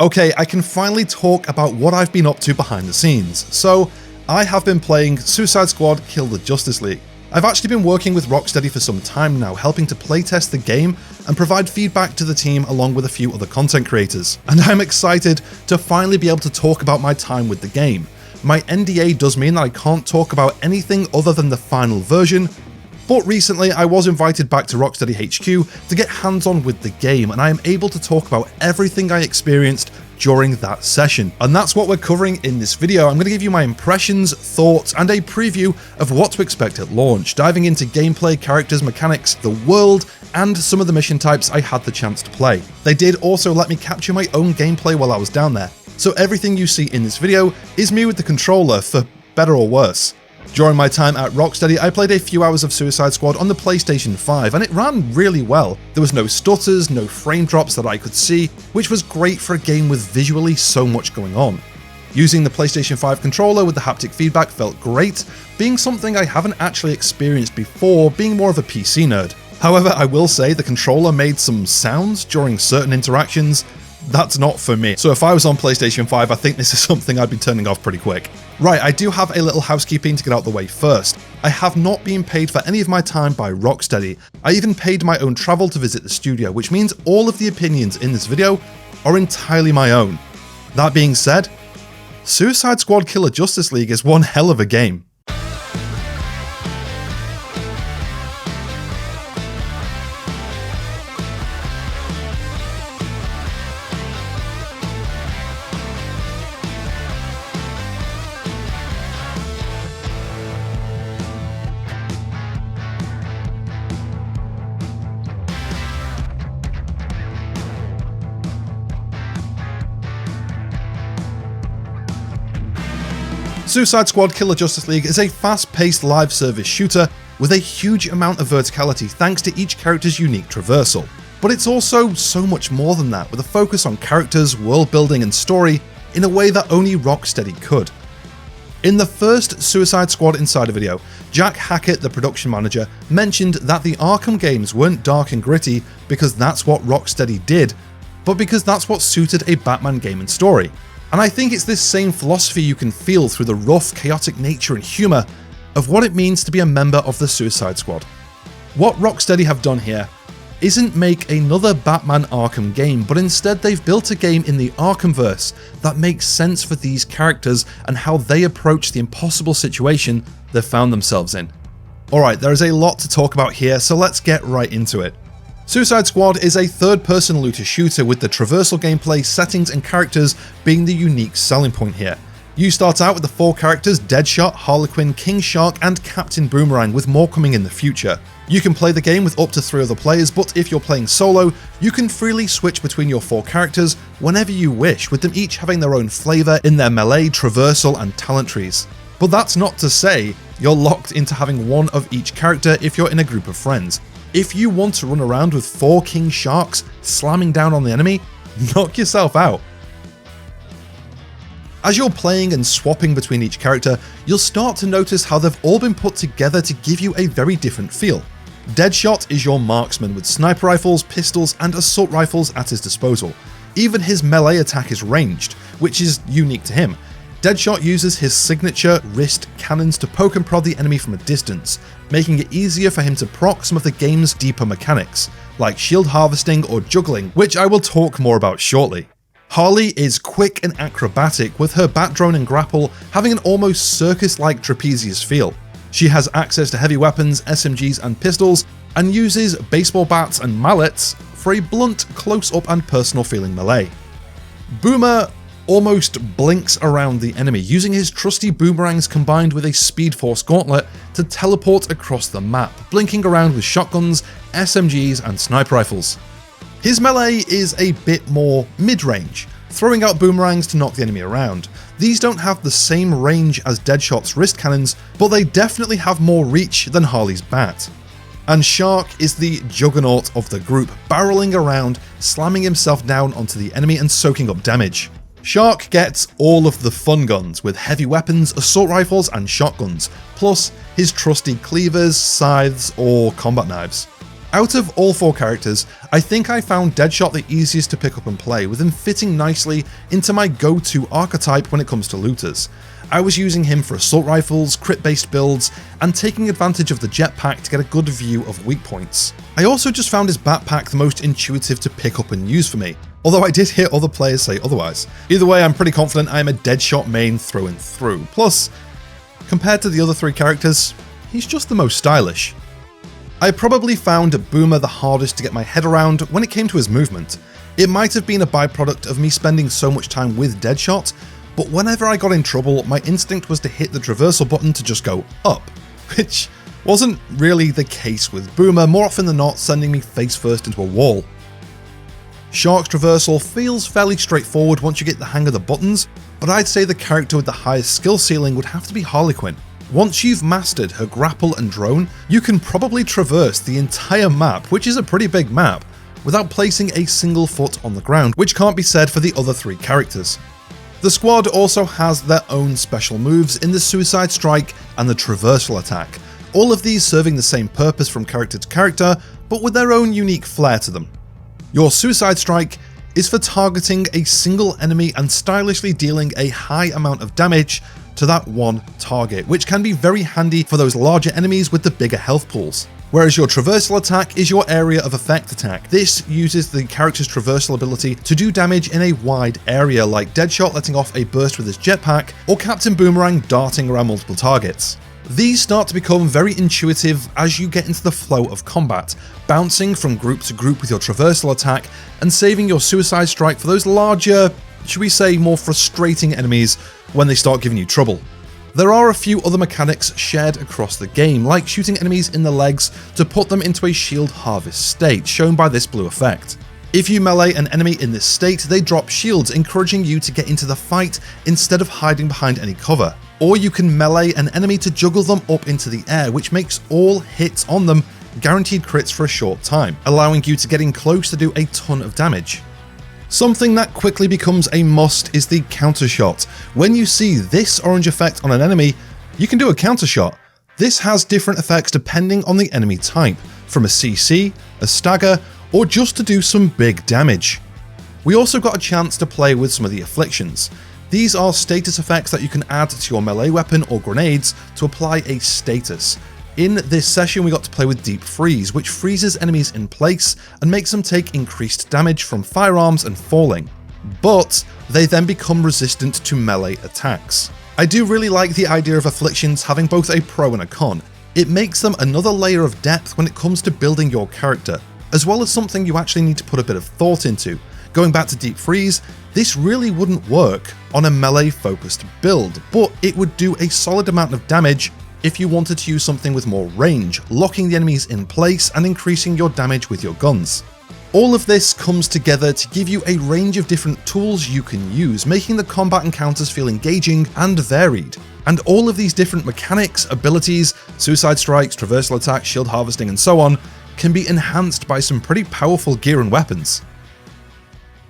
Okay, I can finally talk about what I've been up to behind the scenes. So, I have been playing Suicide Squad Kill the Justice League. I've actually been working with Rocksteady for some time now, helping to playtest the game and provide feedback to the team along with a few other content creators. And I'm excited to finally be able to talk about my time with the game. My NDA does mean that I can't talk about anything other than the final version, but recently I was invited back to Rocksteady HQ to get hands-on with the game, and I am able to talk about everything I experienced during that session. And that's what we're covering in this video. I'm going to give you my impressions, thoughts, and a preview of what to expect at launch, diving into gameplay, characters, mechanics, the world, and some of the mission types I had the chance to play. They did also let me capture my own gameplay while I was down there, so everything you see in this video is me with the controller, for better or worse. During my time at Rocksteady, I played a few hours of Suicide Squad on the PlayStation 5, and it ran really well. There was no stutters, no frame drops that I could see, which was great for a game with visually so much going on. Using the PlayStation 5 controller with the haptic feedback felt great, being something I haven't actually experienced before, being more of a PC nerd. However, I will say the controller made some sounds during certain interactions. That's not for me. So if I was on PlayStation 5, I think this is something I'd be turning off pretty quick. Right, I do have a little housekeeping to get out the way first. I have not been paid for any of my time by Rocksteady. I even paid my own travel to visit the studio, which means all of the opinions in this video are entirely my own. That being said, Suicide Squad Kill the Justice League is one hell of a game. Suicide Squad Kill the Justice League is a fast-paced live service shooter with a huge amount of verticality thanks to each character's unique traversal. But it's also so much more than that, with a focus on characters, world building and story in a way that only Rocksteady could. In the first Suicide Squad Insider video, Jack Hackett, the production manager, mentioned that the Arkham games weren't dark and gritty because that's what Rocksteady did, but because that's what suited a Batman game and story. And I think it's this same philosophy you can feel through the rough, chaotic nature and humour of what it means to be a member of the Suicide Squad. What Rocksteady have done here isn't make another Batman Arkham game, but instead they've built a game in the Arkhamverse that makes sense for these characters and how they approach the impossible situation they've found themselves in. Alright, there is a lot to talk about here, so let's get right into it. Suicide Squad is a third-person looter shooter with the traversal gameplay, settings and characters being the unique selling point here. You start out with the 4 characters Deadshot, Harlequin, King Shark and Captain Boomerang, with more coming in the future. You can play the game with up to 3 other players, but if you're playing solo, you can freely switch between your 4 characters whenever you wish, with them each having their own flavour in their melee, traversal and talent trees. But that's not to say you're locked into having one of each character if you're in a group of friends. If you want to run around with 4 King Sharks slamming down on the enemy, knock yourself out. As you're playing and swapping between each character, you'll start to notice how they've all been put together to give you a very different feel. Deadshot is your marksman with sniper rifles, pistols and assault rifles at his disposal. Even his melee attack is ranged, which is unique to him. Deadshot uses his signature wrist cannons to poke and prod the enemy from a distance, making it easier for him to proc some of the game's deeper mechanics, like shield harvesting or juggling, which I will talk more about shortly. Harley is quick and acrobatic, with her bat drone and grapple having an almost circus-like trapezius feel. She has access to heavy weapons, SMGs and pistols, and uses baseball bats and mallets for a blunt, close-up and personal feeling melee. Boomer almost blinks around the enemy, using his trusty boomerangs combined with a Speed Force gauntlet to teleport across the map, blinking around with shotguns, SMGs and sniper rifles. His melee is a bit more mid-range, throwing out boomerangs to knock the enemy around. These don't have the same range as Deadshot's wrist cannons, but they definitely have more reach than Harley's bat. And Shark is the juggernaut of the group, barreling around, slamming himself down onto the enemy and soaking up damage. Shark gets all of the fun guns with heavy weapons, assault rifles and shotguns, plus his trusty cleavers, scythes or combat knives. Out of all 4 characters, I think I found Deadshot the easiest to pick up and play, with him fitting nicely into my go-to archetype when it comes to looters. I was using him for assault rifles, crit-based builds, and taking advantage of the jetpack to get a good view of weak points. I also just found his backpack the most intuitive to pick up and use for me, although I did hear other players say otherwise. Either way, I'm pretty confident I am a Deadshot main through and through. Plus, compared to the other 3 characters, he's just the most stylish. I probably found Boomer the hardest to get my head around when it came to his movement. It might have been a byproduct of me spending so much time with Deadshot, but whenever I got in trouble, my instinct was to hit the traversal button to just go up, which wasn't really the case with Boomer, more often than not sending me face first into a wall. Shark's traversal feels fairly straightforward once you get the hang of the buttons, but I'd say the character with the highest skill ceiling would have to be Harlequin. Once you've mastered her grapple and drone, you can probably traverse the entire map, which is a pretty big map, without placing a single foot on the ground, which can't be said for the other 3 characters. The squad also has their own special moves in the Suicide Strike and the Traversal Attack, all of these serving the same purpose from character to character, but with their own unique flair to them. Your Suicide Strike is for targeting a single enemy and stylishly dealing a high amount of damage to that one target, which can be very handy for those larger enemies with the bigger health pools. Whereas your Traversal Attack is your area of effect attack. This uses the character's traversal ability to do damage in a wide area, like Deadshot letting off a burst with his jetpack, or Captain Boomerang darting around multiple targets. These start to become very intuitive as you get into the flow of combat, bouncing from group to group with your Traversal Attack and saving your Suicide Strike for those larger, should we say more frustrating enemies when they start giving you trouble. There are a few other mechanics shared across the game, like shooting enemies in the legs to put them into a shield harvest state, shown by this blue effect. If you melee an enemy in this state, they drop shields, encouraging you to get into the fight instead of hiding behind any cover. Or you can melee an enemy to juggle them up into the air, which makes all hits on them guaranteed crits for a short time, allowing you to get in close to do a ton of damage. Something that quickly becomes a must is the counter shot. When you see this orange effect on an enemy, you can do a counter shot. This has different effects depending on the enemy type, from a CC, a stagger, or just to do some big damage. We also got a chance to play with some of the afflictions. These are status effects that you can add to your melee weapon or grenades to apply a status. In this session, we got to play with Deep Freeze, which freezes enemies in place and makes them take increased damage from firearms and falling, but they then become resistant to melee attacks. I do really like the idea of afflictions having both a pro and a con. It makes them another layer of depth when it comes to building your character, as well as something you actually need to put a bit of thought into. Going back to Deep Freeze, this really wouldn't work on a melee focused build, but it would do a solid amount of damage if you wanted to use something with more range, locking the enemies in place and increasing your damage with your guns. All of this comes together to give you a range of different tools you can use, making the combat encounters feel engaging and varied. And all of these different mechanics, abilities, suicide strikes, traversal attacks, shield harvesting, and so on, can be enhanced by some pretty powerful gear and weapons.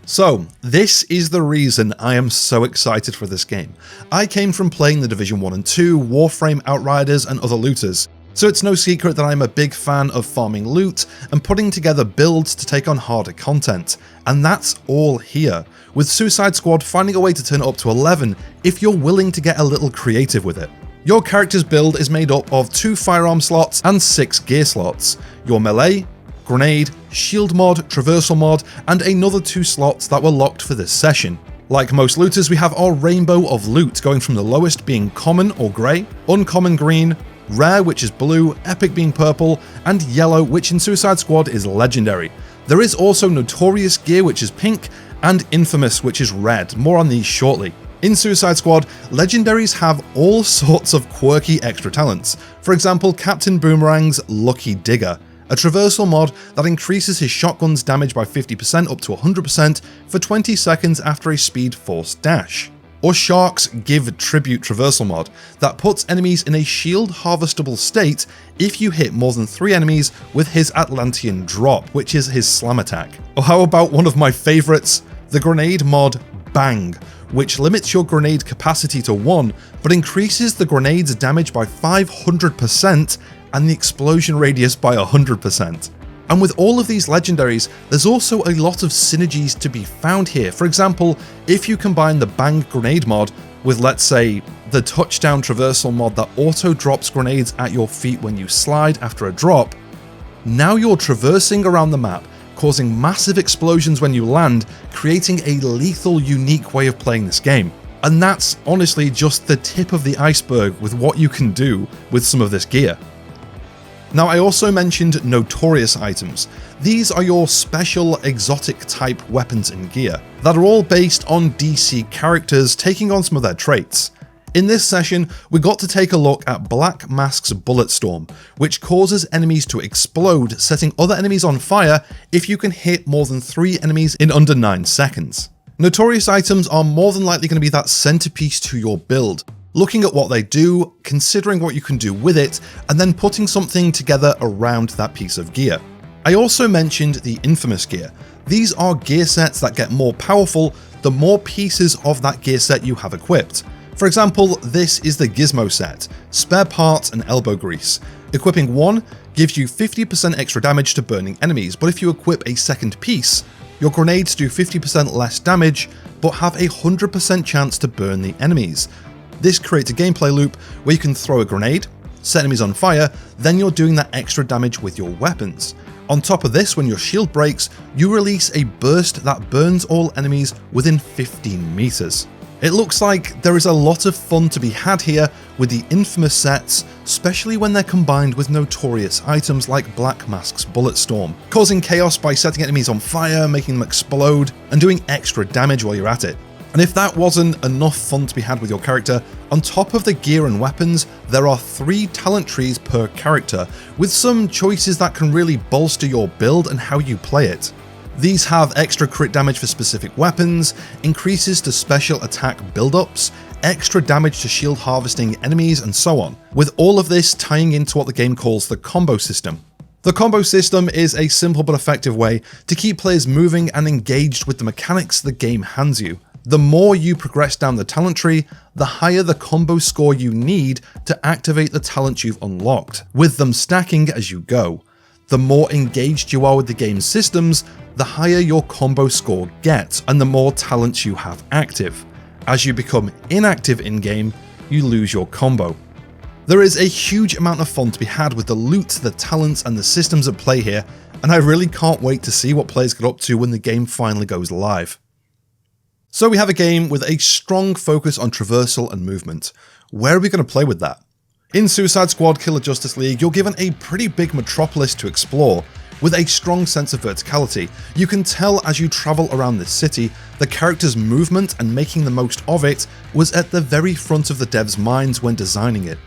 So, this is the reason I am so excited for this game. I came from playing the Division 1 and 2, Warframe Outriders, and other looters, so it's no secret that I'm a big fan of farming loot and putting together builds to take on harder content, and that's all here, with Suicide Squad finding a way to turn it up to 11 if you're willing to get a little creative with it. Your character's build is made up of 2 firearm slots and 6 gear slots, your melee, grenade, shield mod, traversal mod, and another 2 slots that were locked for this session. Like most looters, we have our rainbow of loot, going from the lowest being common or grey, uncommon green, rare which is blue, epic being purple, and yellow which in Suicide Squad is legendary. There is also notorious gear which is pink, and infamous which is red, more on these shortly. In Suicide Squad, legendaries have all sorts of quirky extra talents. For example, Captain Boomerang's Lucky Digger, a traversal mod that increases his shotgun's damage by 50% up to 100% for 20 seconds after a speed force dash. Or Shark's Give Tribute traversal mod that puts enemies in a shield harvestable state if you hit more than 3 enemies with his Atlantean drop, which is his slam attack. Or how about one of my favourites, the grenade mod Bang, which limits your grenade capacity to 1 but increases the grenade's damage by 500% and the explosion radius by 100%. And with all of these legendaries, there's also a lot of synergies to be found here. For example, if you combine the Bang Grenade mod with, let's say, the Touchdown Traversal mod that auto-drops grenades at your feet when you slide after a drop, now you're traversing around the map, causing massive explosions when you land, creating a lethal, unique way of playing this game. And that's honestly just the tip of the iceberg with what you can do with some of this gear. Now, I also mentioned notorious items. These are your special exotic type weapons and gear that are all based on DC characters taking on some of their traits. In this session, we got to take a look at Black Mask's Bulletstorm, which causes enemies to explode, setting other enemies on fire if you can hit more than 3 enemies in under 9 seconds. Notorious items are more than likely going to be that centerpiece to your build, looking at what they do, considering what you can do with it, and then putting something together around that piece of gear. I also mentioned the infamous gear. These are gear sets that get more powerful the more pieces of that gear set you have equipped. For example, this is the Gizmo set, spare parts and elbow grease. Equipping one gives you 50% extra damage to burning enemies, but if you equip a second piece, your grenades do 50% less damage, but have a 100% chance to burn the enemies. This creates a gameplay loop where you can throw a grenade, set enemies on fire, then you're doing that extra damage with your weapons. On top of this, when your shield breaks, you release a burst that burns all enemies within 15 meters. It looks like there is a lot of fun to be had here with the infamous sets, especially when they're combined with notorious items like Black Mask's Bulletstorm, causing chaos by setting enemies on fire, making them explode, and doing extra damage while you're at it. And if that wasn't enough fun to be had with your character, on top of the gear and weapons, there are 3 talent trees per character, with some choices that can really bolster your build and how you play it. These have extra crit damage for specific weapons, increases to special attack build-ups, extra damage to shield harvesting enemies, and so on, with all of this tying into what the game calls the combo system. The combo system is a simple but effective way to keep players moving and engaged with the mechanics the game hands you. The more you progress down the talent tree, the higher the combo score you need to activate the talents you've unlocked, with them stacking as you go. The more engaged you are with the game's systems, the higher your combo score gets and the more talents you have active. As you become inactive in-game, you lose your combo. There is a huge amount of fun to be had with the loot, the talents, and the systems at play here, and I really can't wait to see what players get up to when the game finally goes live. So we have a game with a strong focus on traversal and movement. Where are we going to play with that? In Suicide Squad Kill the Justice League, you're given a pretty big metropolis to explore, with a strong sense of verticality. You can tell as you travel around this city, the character's movement and making the most of it was at the very front of the devs' minds when designing it.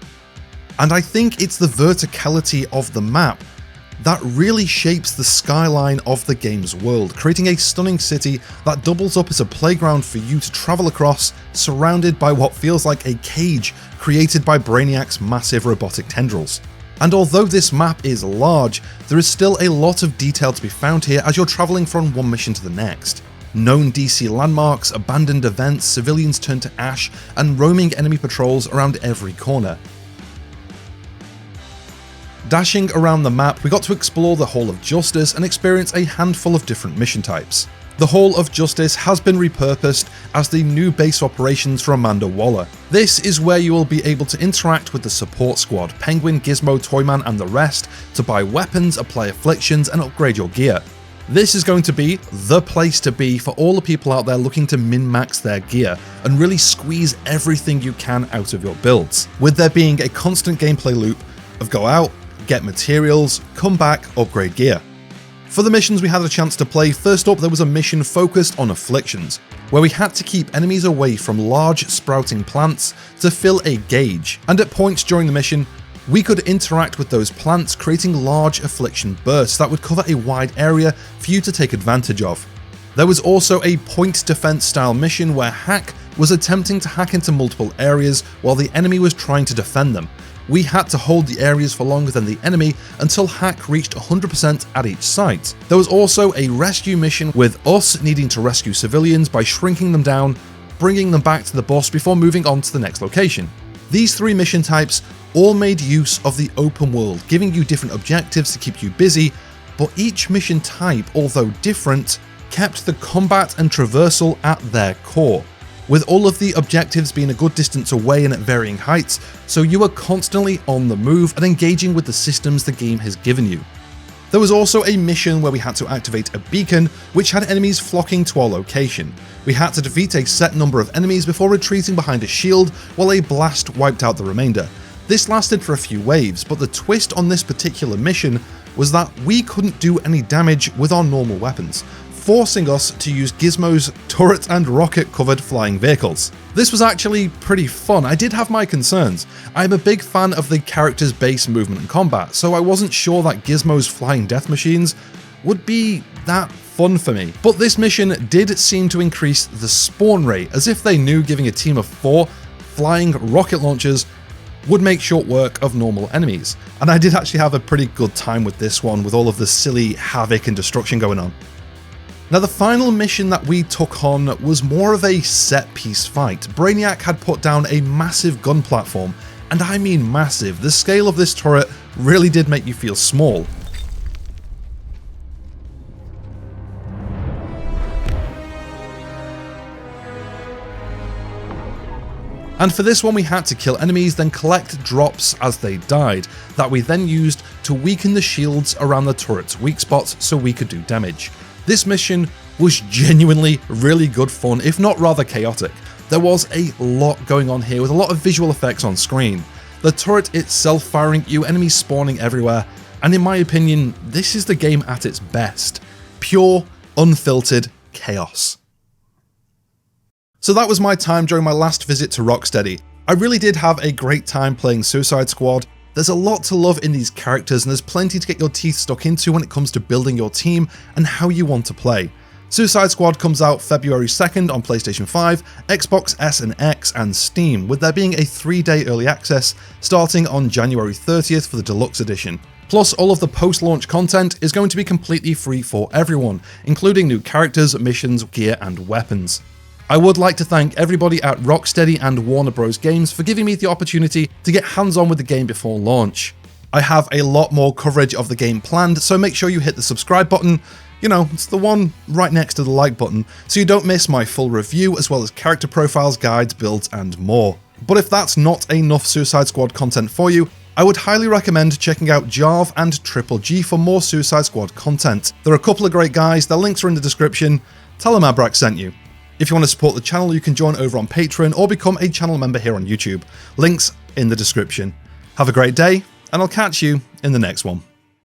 And I think it's the verticality of the map that really shapes the skyline of the game's world, creating a stunning city that doubles up as a playground for you to travel across, surrounded by what feels like a cage created by Brainiac's massive robotic tendrils. And although this map is large, there is still a lot of detail to be found here as you're traveling from one mission to the next. Known DC landmarks, abandoned events, civilians turned to ash, and roaming enemy patrols around every corner. Dashing around the map, we got to explore the Hall of Justice and experience a handful of different mission types. The Hall of Justice has been repurposed as the new base of operations for Amanda Waller. This is where you will be able to interact with the support squad, Penguin, Gizmo, Toyman, and the rest to buy weapons, apply afflictions, and upgrade your gear. This is going to be the place to be for all the people out there looking to min-max their gear and really squeeze everything you can out of your builds, with there being a constant gameplay loop of go out, get materials, come back, upgrade gear. For the missions we had a chance to play, first up there was a mission focused on afflictions, where we had to keep enemies away from large sprouting plants to fill a gauge, and at points during the mission, we could interact with those plants, creating large affliction bursts that would cover a wide area for you to take advantage of. There was also a point defense style mission where Hack was attempting to hack into multiple areas while the enemy was trying to defend them. We had to hold the areas for longer than the enemy until Hack reached 100% at each site. There was also a rescue mission with us needing to rescue civilians by shrinking them down, bringing them back to the bus before moving on to the next location. These 3 mission types all made use of the open world, giving you different objectives to keep you busy, but each mission type, although different, kept the combat and traversal at their core, with all of the objectives being a good distance away and at varying heights, so you are constantly on the move and engaging with the systems the game has given you. There was also a mission where we had to activate a beacon which had enemies flocking to our location. We had to defeat a set number of enemies before retreating behind a shield while a blast wiped out the remainder. This lasted for a few waves, but the twist on this particular mission was that we couldn't do any damage with our normal weapons, forcing us to use Gizmo's turret and rocket covered flying vehicles. This was actually pretty fun. I did have my concerns. I'm a big fan of the character's base movement and combat, so I wasn't sure that Gizmo's flying death machines would be that fun for me. But this mission did seem to increase the spawn rate, as if they knew giving a team of 4 flying rocket launchers would make short work of normal enemies. And I did actually have a pretty good time with this one, with all of the silly havoc and destruction going on. Now, the final mission that we took on was more of a set-piece fight. Brainiac had put down a massive gun platform, and I mean massive. The scale of this turret really did make you feel small. And for this one we had to kill enemies, then collect drops as they died, that we then used to weaken the shields around the turret's weak spots so we could do damage. This mission was genuinely really good fun, if not rather chaotic. There was a lot going on here with a lot of visual effects on screen. The turret itself firing at you, enemies spawning everywhere, and in my opinion, this is the game at its best. Pure, unfiltered chaos. So that was my time during my last visit to Rocksteady. I really did have a great time playing Suicide Squad. There's a lot to love in these characters, and there's plenty to get your teeth stuck into when it comes to building your team and how you want to play. Suicide Squad comes out February 2nd on PlayStation 5, Xbox S and X, and Steam, with there being a 3-day early access starting on January 30th for the Deluxe edition. Plus, all of the post-launch content is going to be completely free for everyone, including new characters, missions, gear, and weapons. I would like to thank everybody at Rocksteady and Warner Bros Games for giving me the opportunity to get hands-on with the game before launch. I have a lot more coverage of the game planned, so make sure you hit the subscribe button. You know, it's the one right next to the like button, so you don't miss my full review, as well as character profiles, guides, builds, and more. But if that's not enough Suicide Squad content for you, I would highly recommend checking out Jarv and Triple G for more Suicide Squad content. There are a couple of great guys, their links are in the description. Tell them Abrax sent you. If you want to support the channel, you can join over on Patreon or become a channel member here on YouTube. Links in the description. Have a great day, and I'll catch you in the next one.